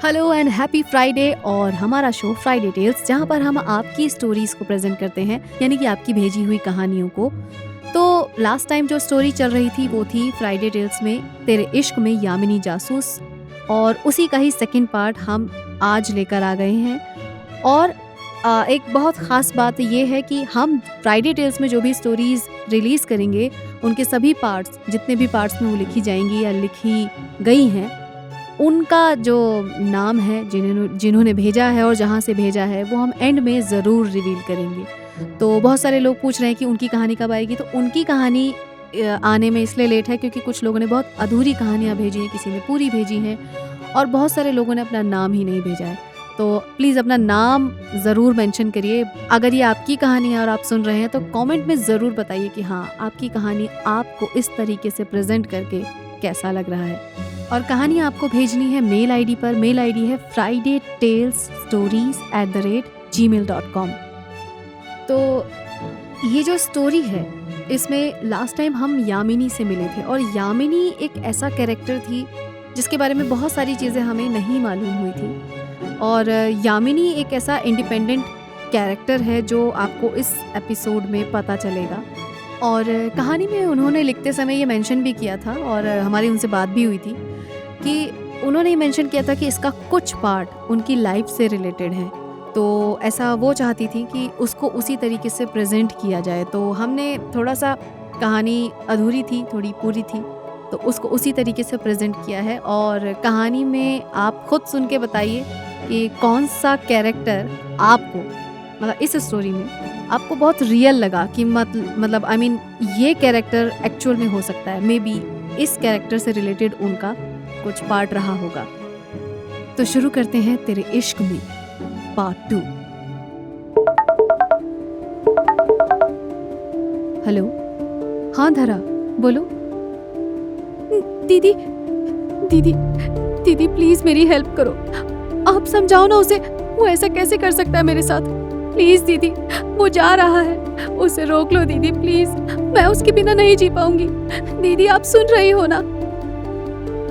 Hello and happy Friday. और हमारा show Friday tales, जहाँ पर हम आपकी स्टोरीज को प्रेजेंट करते हैं, यानी कि आपकी भेजी हुई कहानियों को। तो लास्ट टाइम जो स्टोरी चल रही थी वो थी फ्राइडे टेल्स में तेरे इश्क में यामिनी जासूस, और उसी का ही सेकंड पार्ट हम आज लेकर आ गए हैं। और एक बहुत ख़ास बात ये है कि हम फ्राइडे टेल्स में जो भी स्टोरीज़ रिलीज़ करेंगे, उनके सभी पार्ट्स, जितने भी पार्ट्स में वो लिखी जाएंगी या लिखी गई हैं, उनका जो नाम है, जिन्होंने भेजा है और जहाँ से भेजा है, वो हम एंड में ज़रूर रिवील करेंगे। तो बहुत सारे लोग पूछ रहे हैं कि उनकी कहानी कब आएगी। तो उनकी कहानी आने में इसलिए लेट है क्योंकि कुछ लोगों ने बहुत अधूरी कहानियाँ भेजी हैं, किसी ने पूरी भेजी हैं, और बहुत सारे लोगों ने अपना नाम ही नहीं भेजा है। तो प्लीज़ अपना नाम ज़रूर मेंशन करिए। अगर ये आपकी कहानी है और आप सुन रहे हैं तो कमेंट में ज़रूर बताइए कि हाँ, आपकी कहानी आपको इस तरीके से प्रेजेंट करके कैसा लग रहा है। और कहानी आपको भेजनी है मेल आईडी पर। मेल आईडी है fridaytalesstories@gmail.com। तो ये जो स्टोरी है, इसमें लास्ट टाइम हम यामिनी से मिले थे, और यामिनी एक ऐसा कैरेक्टर थी जिसके बारे में बहुत सारी चीज़ें हमें नहीं मालूम हुई थी। और यामिनी एक ऐसा इंडिपेंडेंट कैरेक्टर है जो आपको इस एपिसोड में पता चलेगा। और कहानी में उन्होंने लिखते समय ये मेंशन भी किया था, और हमारी उनसे बात भी हुई थी कि उन्होंने ये मेंशन किया था कि इसका कुछ पार्ट उनकी लाइफ से रिलेटेड है। तो ऐसा वो चाहती थी कि उसको उसी तरीके से प्रेजेंट किया जाए। तो हमने थोड़ा सा, कहानी अधूरी थी, थोड़ी पूरी थी, तो उसको उसी तरीके से प्रेजेंट किया है। और कहानी में आप खुद सुन के बताइए कि कौन सा कैरेक्टर आपको, मतलब इस स्टोरी में आपको बहुत रियल लगा, कि मतलब आई मीन ये कैरेक्टर एक्चुअल में हो सकता है, मे बी इस कैरेक्टर से रिलेटेड उनका कुछ पार्ट रहा होगा। तो शुरू करते हैं तेरे इश्क में पार्ट 2। हेलो, हाँ धरा, बोलो। दीदी दीदी दीदी प्लीज मेरी हेल्प करो। आप समझाओ ना उसे, वो ऐसा कैसे कर सकता है मेरे साथ। प्लीज दीदी, वो जा रहा है, उसे रोक लो दीदी प्लीज। मैं उसके बिना नहीं जी पाऊंगी। दीदी आप सुन रही हो ना।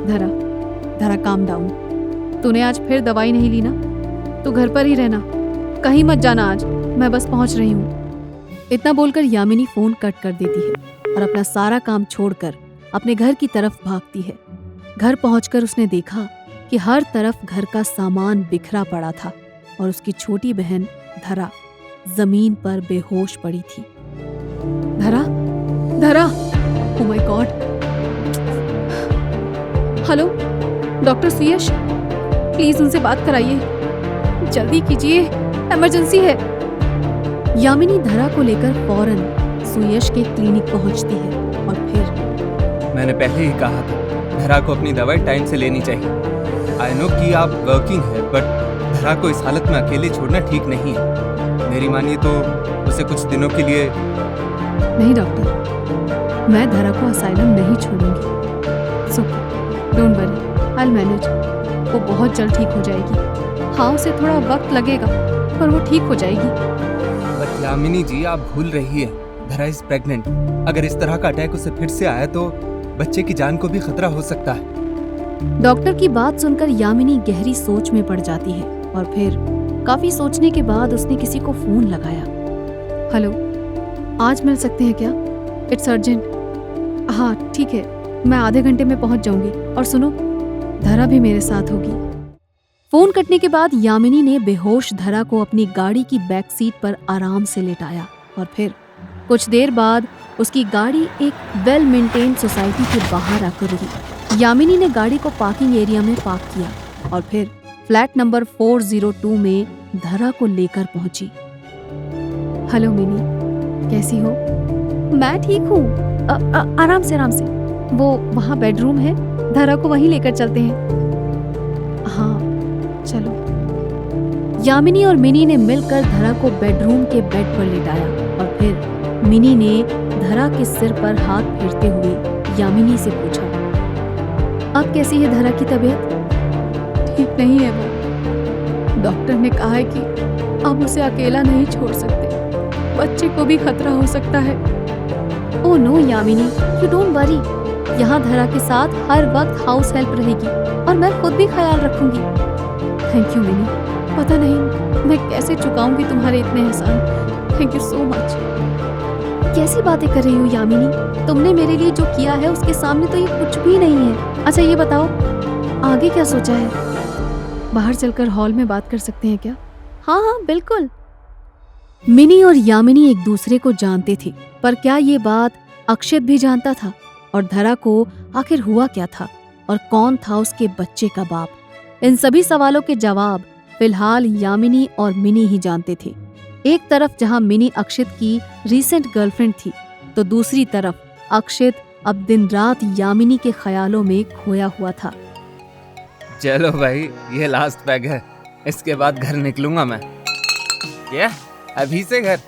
धरा धरा काम डाउन। तूने आज फिर दवाई नहीं ली ना? तू घर पर ही रहना, कहीं मत जाना आज, मैं बस पहुंच रही हूँ। इतना बोलकर यामिनी फोन कट कर देती है और अपना सारा काम छोड़कर अपने घर की तरफ भागती है। घर पहुंचकर उसने देखा कि हर तरफ घर का सामान बिखरा पड़ा था और उसकी छोटी बहन धरा जमीन पर बेहोश पड़ी थी। धरा धरा, oh my God. Hello doctor Suyash, please उनसे बात कराइए, जल्दी कीजिए, इमरजेंसी है। यामिनी धरा को लेकर फौरन सुयश के क्लिनिक पहुंचती है। और फिर मैंने पहले ही कहा था, धरा को अपनी दवाई टाइम से लेनी चाहिए। आई नो कि आप वर्किंग है, बट धरा को इस हालत में अकेले छोड़ना ठीक नहीं है। मेरी मानिए तो उसे कुछ दिनों के लिए। नहीं डॉक्टर, मैं धरा को असाइलम नहीं छोड़ूंगी। So don't worry, I will manage. वो बहुत जल्द ठीक हो जाएगी। हाँ, उसे थोड़ा वक्त लगेगा, पर वो ठीक हो जाएगी। बट यामिनी जी, आप भूल रही है, धरा इज प्रेग्नेंट। अगर इस तरह का अटैक उसे फिर से आया तो बच्चे की जान को भी खतरा हो सकता है। डॉक्टर की बात सुनकर यामिनी गहरी सोच में पड़ जाती है, और फिर काफी सोचने के बाद उसने किसी को फोन लगाया। हेलो, आज मिल सकते हैं क्या? It's urgent. हाँ ठीक है, मैं आधे घंटे में पहुंच जाऊंगी। और सुनो, धरा भी मेरे साथ होगी। फोन कटने के बाद यामिनी ने बेहोश धरा को अपनी गाड़ी की बैक सीट पर आराम से लेटाया, और फिर कुछ देर बाद उसकी गाड़ी एक वेल मेंटेन सोसाइटी के बाहर आकर रुकी। यामिनी ने गाड़ी को पार्किंग एरिया में पार्क किया और फिर फ्लैट नंबर 402 में धरा को लेकर पहुंची। हेलो मिनी, कैसी हो? मैं ठीक हूँ, आराम से आराम से। वो वहाँ बेडरूम है, धरा को वहीं लेकर चलते हैं। हाँ चलो। यामिनी और मिनी ने मिलकर धरा को बेडरूम के बेड पर लेटाया, और फिर मिनी ने धरा के सिर पर हाथ फेरते हुए यामिनी से पूछा, अब कैसी है धरा की तबीयत? ठीक नहीं है वो। डॉक्टर ने कहा है कि अब उसे अकेला नहीं छोड़ सकते, बच्चे को भी खतरा हो सकता है। Oh no Yamini, you don't worry. यहाँ धरा के साथ हर वक्त हाउस हेल्प रहेगी और मैं खुद भी ख्याल रखूंगी। Thank you mini. पता नहीं मैं कैसे चुकाऊंगी तुम्हारे इतने एहसान। Thank you so much. कैसी बातें कर रही हो यामिनी? तुमने मेरे लिए जो किया है उसके सामने तो ये कुछ भी नहीं है। अच्छा ये बताओ, आगे क्या सोचा है? बाहर चलकर हॉल में बात कर सकते हैं क्या? हाँ हाँ बिल्कुल। मिनी और यामिनी एक दूसरे को जानते थे, पर क्या ये बात अक्षत भी जानता था? और धरा को आखिर हुआ क्या था? और कौन था उसके बच्चे का बाप? इन सभी सवालों के जवाब फिलहाल यामिनी और मिनी ही जानते थे। एक तरफ जहां मिनी अक्षत की रीसेंट गर्लफ्रेंड थी, तो दूसरी तरफ अक्षत अब दिन रात यामिनी के ख्यालों में खोया हुआ था। चलो भाई, ये लास्ट पैग है, इसके बाद घर निकलूंगा मैं। क्या? अभी से घर?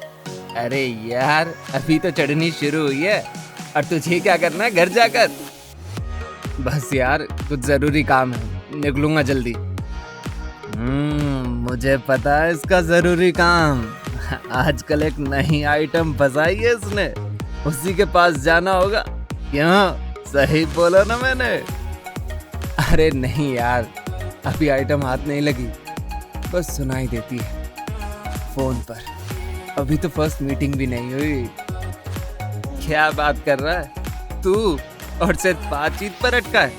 अरे यार, अभी तो चढ़नी शुरू हुई है और तुझे क्या करना है घर जाकर? बस यार, कुछ जरूरी काम है, निकलूंगा जल्दी। मुझे पता है इसका जरूरी काम। आजकल एक नई आइटम फंसाई है इसने, उसी के पास जाना होगा। क्यों, सही बोला ना मैंने? अरे नहीं यार, अभी आइटम हाथ नहीं लगी, बस सुनाई देती है फोन पर। अभी तो फर्स्ट मीटिंग भी नहीं हुई। क्या बात कर रहा है तू? और सिर्फ बातचीत पर अटका है?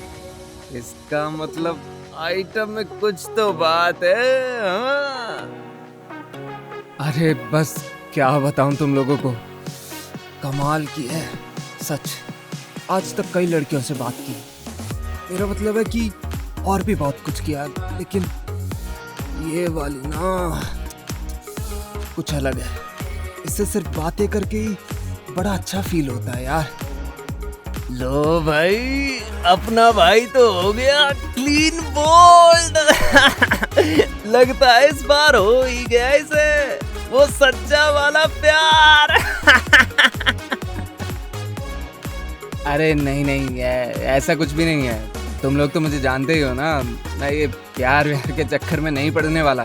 इसका मतलब आइटम में कुछ तो बात है। हाँ? अरे बस क्या बताऊं तुम लोगों को, कमाल की है सच। आज तक कई लड़कियों से बात की, मेरा मतलब है कि और भी बहुत कुछ किया, लेकिन ये वाली ना कुछ अलग है। इससे सिर्फ बातें करके ही बड़ा अच्छा फील होता है यार। लो भाई, अपना भाई तो हो गया क्लीन बोल्ड। लगता है इस बार हो ही गया इसे वो सच्चा वाला प्यार। अरे नहीं नहीं, ऐसा कुछ भी नहीं है। तुम लोग तो मुझे जानते ही हो ना, मैं ये प्यार व्यार के चक्कर में नहीं पड़ने वाला।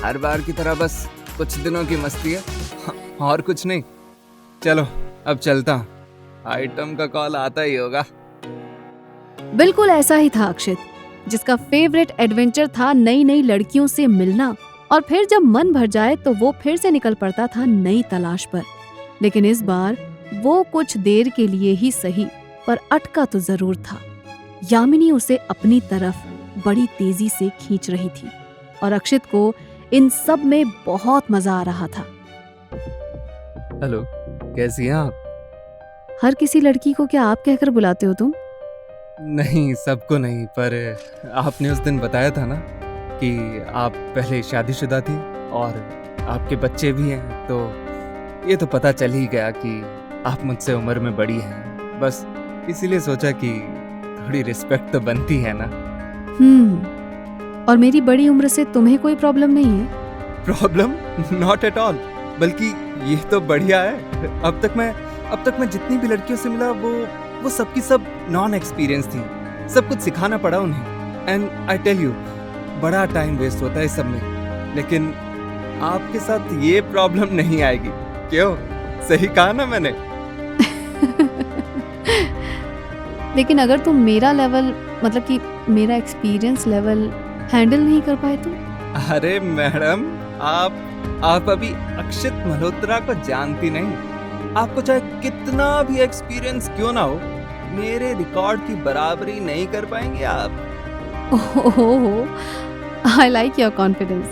हर बार की तरह बस कुछ दिनों की मस्ती है और कुछ नहीं। चलो अब चलता हूं, आइटम का कॉल आता ही होगा। बिल्कुल ऐसा ही था अक्षत, जिसका फेवरेट एडवेंचर था नई नई लड़कियों से मिलना, और फिर जब मन भर जाए तो वो फिर से निकल पड़ता था नई तलाश पर। लेकिन इस बार वो कुछ देर के लिए ही सही, पर अटका तो जरूर था। यामिनी उसे अपनी तरफ बड़ी तेजी से खींच रही थी और अक्षत को इन सब में बहुत मजा आ रहा था। हेलो, कैसी हैं आप? हर किसी लड़की को क्या आप कहकर बुलाते हो तुम? नहीं, सबको नहीं, पर आपने उस दिन बताया था ना कि आप पहले शादीशुदा थी और आपके बच्चे भी हैं, तो ये तो पता चल ही गया कि आप मुझसे उम्र में बड़ी हैं। बस इसीलिए सोचा कि थोड़ी रिस्पेक्ट तो बनती है ना। और मेरी बड़ी उम्र से तुम्हें कोई प्रॉब्लम नहीं है? प्रॉब्लम? नॉट एट ऑल, बल्कि ये तो बढ़िया है। अब तक मैं जितनी भी लड़कियों से मिला वो सबकी सब नॉन एक्सपीरियंस थी। सब कुछ सिखाना पड़ा उन्हें। एंड आई टेल यू, बड़ा टाइम वेस्ट होता है इस सब में, लेकिन आपके साथ ये प्रॉब्लम नहीं आएगी। क्यों, सही कहा ना मैंने? लेकिन अगर तुम मेरा लेवल, मतलब कि मेरा एक्सपीरियंस लेवल हैंडल नहीं कर पाए तो? अरे मैडम, आप अभी अक्षत मल्होत्रा को जानती नहीं। आपको चाहे कितना भी एक्सपीरियंस क्यों ना हो, मेरे रिकॉर्ड की बराबरी नहीं कर पाएंगे आप। ओह, आई लाइक योर कॉन्फिडेंस।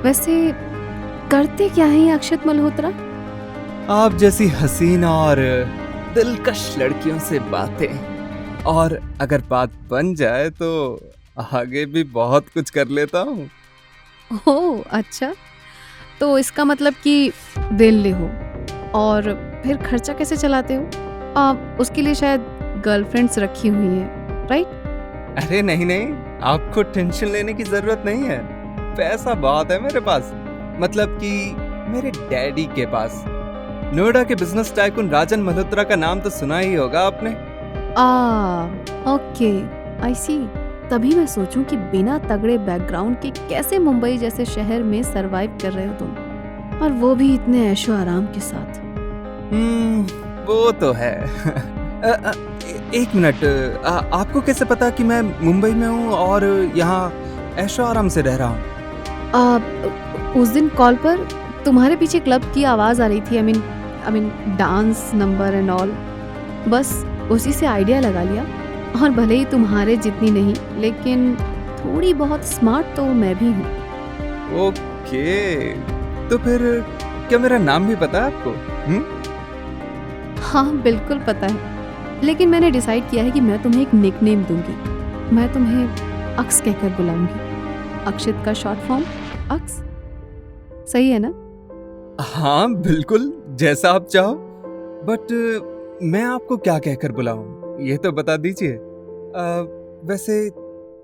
वैसे करते क्या है अक्षत मल्होत्रा? आप जैसी हसीन और दिलकश लड़कियों से बातें, और अगर बात बन जाए तो आगे भी बहुत कुछ कर लेता हूँ। ओह अच्छा, तो इसका मतलब कि वेल्ले हो, और फिर खर्चा कैसे चलाते हो? उसके लिए शायद गर्लफ्रेंड्स रखी हुई हैं, राइट? अरे नहीं नहीं, आपको टेंशन लेने की जरूरत नहीं है। पैसा बहुत है मेरे पास, मतलब कि मेरे डैडी के पास। नोएडा के बिजनेस टाइकून राजन मल्होत्रा का नाम तो सुना ही होगा आपने। ओके, आई सी। तभी मैं सोचूं कि बिना तगड़े बैकग्राउंड के कैसे मुंबई जैसे शहर में सरवाइव कर रहे हो तुम, और वो भी इतने ऐशो आराम के साथ। वो तो है। एक मिनट, आपको कैसे पता कि मैं मुंबई में हूँ और यहाँ ऐशो आराम से रह रहा हूँ। उस दिन कॉल पर तुम्हारे पीछे क्लब की आवाज़ आ रही थी। I mean dance number and all. बस उसी से आइडिया लगा लिया। और भले ही तुम्हारे जितनी नहीं, लेकिन थोड़ी बहुत स्मार्ट तो मैं भी हूँ। ओके, तो फिर क्या मेरा नाम भी पता है आपको? हाँ बिल्कुल पता है, लेकिन मैंने डिसाइड किया है कि मैं तुम्हें एक निकनेम दूंगी। मैं तुम्हें अक्स कहकर बुलाऊंगी। अक्षित का शॉर्ट फॉर्म अक्स। सही है ना? हाँ बिल्कुल, जैसा आप चाहो। बट मैं आपको क्या कहकर बुलाऊं, ये तो बता दीजिए। वैसे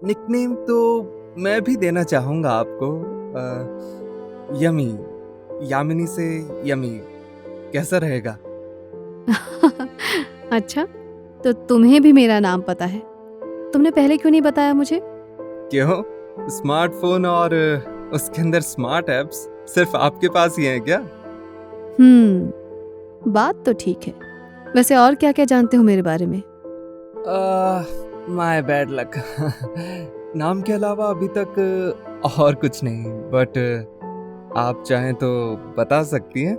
निकनेम तो मैं भी देना चाहूंगा आपको। यमी, यामिनी से यमी, कैसा रहेगा? अच्छा, तो तुम्हें भी मेरा नाम पता है? तुमने पहले क्यों नहीं बताया मुझे? क्यों, स्मार्टफोन और उसके अंदर स्मार्ट एप्स सिर्फ आपके पास ही हैं क्या? बात तो ठीक है। वैसे और क्या क्या जानते हो मेरे बारे में? My bad luck. नाम के अलावा अभी तक और कुछ नहीं, बट आप चाहें तो बता सकती हैं।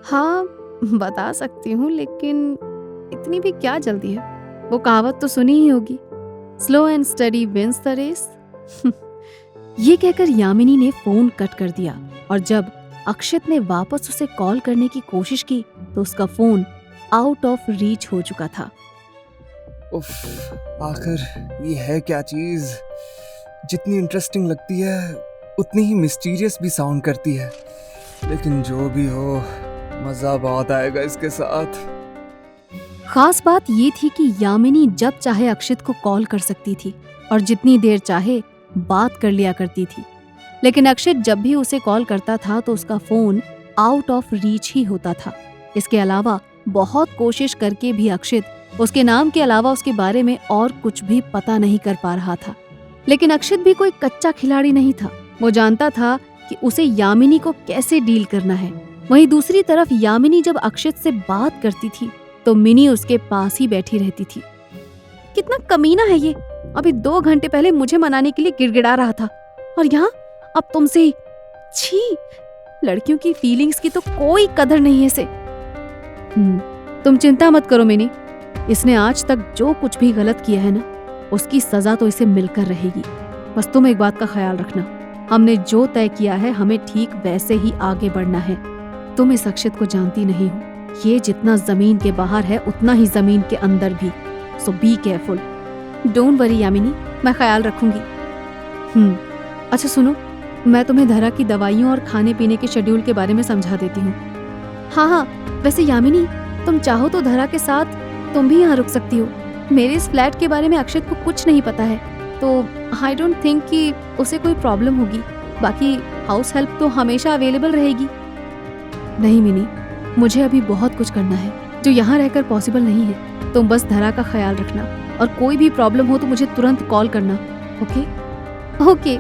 हाँ बता सकती हूँ, लेकिन इतनी भी क्या जल्दी है? वो कहावत तो सुनी ही होगी, slow and steady wins the race. ये कहकर यामिनी ने फोन कट कर दिया और जब अक्षित ने वापस उसे कॉल करने की कोशिश की तो उसका फोन आउट ऑफ रीच हो चुका था। उफ, आखिर ये है क्या चीज? जितनी इंटरेस्टिंग लगती है उतनी ही मिस्टीरियस भी साउंड करती है। लेकिन जो भी हो, मजा बहुत आएगा इसके साथ। खास बात ये थी कि यामिनी जब चाहे अक्षित को कॉल कर सकती थी और जितनी देर चाहे बात कर लिया करती थी, लेकिन अक्षित जब भी उसे कॉल करता था तो उसका फोन आउट ऑफ रीच ही होता था। इसके अलावा बहुत कोशिश करके भी अक्षित उसके नाम के अलावा उसके बारे में और कुछ भी पता नहीं कर पा रहा था। लेकिन अक्षित भी कोई कच्चा खिलाड़ी नहीं था। वो जानता था कि उसे यामिनी को कैसे डील करना है। वहीं दूसरी तरफ यामिनी जब अक्षित से बात करती थी तो मिनी उसके पास ही बैठी रहती थी। कितना कमीना है ये! अभी 2 घंटे पहले मुझे मनाने के लिए गिड़गिड़ा रहा था और यहाँ अब तुमसे ही। छी! लड़कियों की फीलिंग्स की तो कोई कदर नहीं है इसे। तुम चिंता मत करो मिनी, इसने आज तक जो कुछ भी गलत किया है ना, उसकी सजा तो इसे मिलकर रहेगी। बस तुम एक बात का ख्याल रखना, हमने जो तय किया है हमें ठीक वैसे ही आगे बढ़ना है। तुम इस अक्षित को जानती नहीं हो, ये जितना जमीन के बाहर है उतना ही जमीन के अंदर भी। So be careful. Don't worry Yamini, मैं ख्याल रखूंगी। अच्छा सुनो, मैं तुम्हें धरा की दवाइयों और खाने पीने के शेड्यूल के बारे में समझा देती हूँ। हाँ, वैसे यामिनी, तुम चाहो तो धरा के साथ तुम भी यहाँ रुक सकती हो। मेरे इस फ्लैट के बारे में अक्षित को कुछ नहीं पता है, तो आई डोंट थिंक कि उसे कोई प्रॉब्लम होगी। बाकी हाउस हेल्प तो हमेशा अवेलेबल रहेगी। नहीं मिनी, मुझे अभी बहुत कुछ करना है जो यहाँ रहकर पॉसिबल नहीं है। तुम बस धरा का ख्याल रखना और कोई भी प्रॉब्लम हो तो मुझे तुरंत कॉल करना। ओके।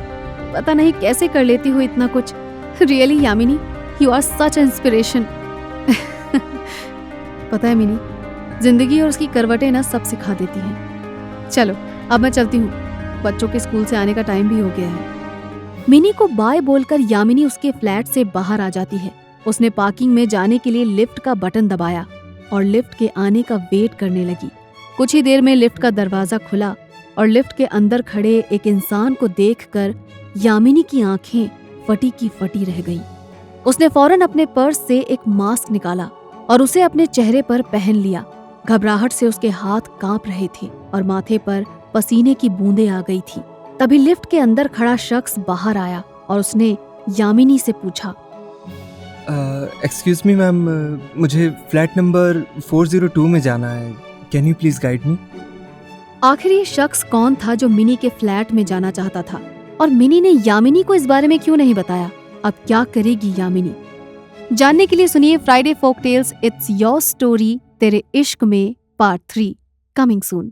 पता नहीं कैसे कर लेती हो इतना कुछ। Really Yamini, you are such inspiration. पता है मिनी, जिंदगी और उसकी करवटें ना सब सिखा देती हैं। चलो अब मैं चलती हूँ, बच्चों के स्कूल से आने का टाइम भी हो गया है। मिनी को बाय बोलकर यामिनी उसके फ्लैट से बाहर आ जाती है। उसने पार्किंग में जाने के लिए लिफ्ट का बटन दबाया और लिफ्ट के आने का वेट करने लगी। कुछ ही देर में लिफ्ट का दरवाजा खुला और लिफ्ट के अंदर खड़े एक इंसान को देखकर यामिनी की आंखें फटी की फटी रह गईं। उसने फौरन अपने पर्स से एक मास्क निकाला और उसे अपने चेहरे पर पहन लिया। घबराहट से उसके हाथ कांप रहे थे और माथे पर पसीने की बूंदें आ गई थी। तभी लिफ्ट के अंदर खड़ा शख्स बाहर आया और उसने यामिनी से पूछा, एक्सक्यूज मी मैम, मुझे फ्लैट नंबर 402 में जाना है। Can you please guide me? आखिर ये शख्स कौन था जो मिनी के फ्लैट में जाना चाहता था और मिनी ने यामिनी को इस बारे में क्यों नहीं बताया? अब क्या करेगी यामिनी? जानने के लिए सुनिए Friday folk tales it's your story तेरे इश्क में पार्ट 3 कमिंग सून।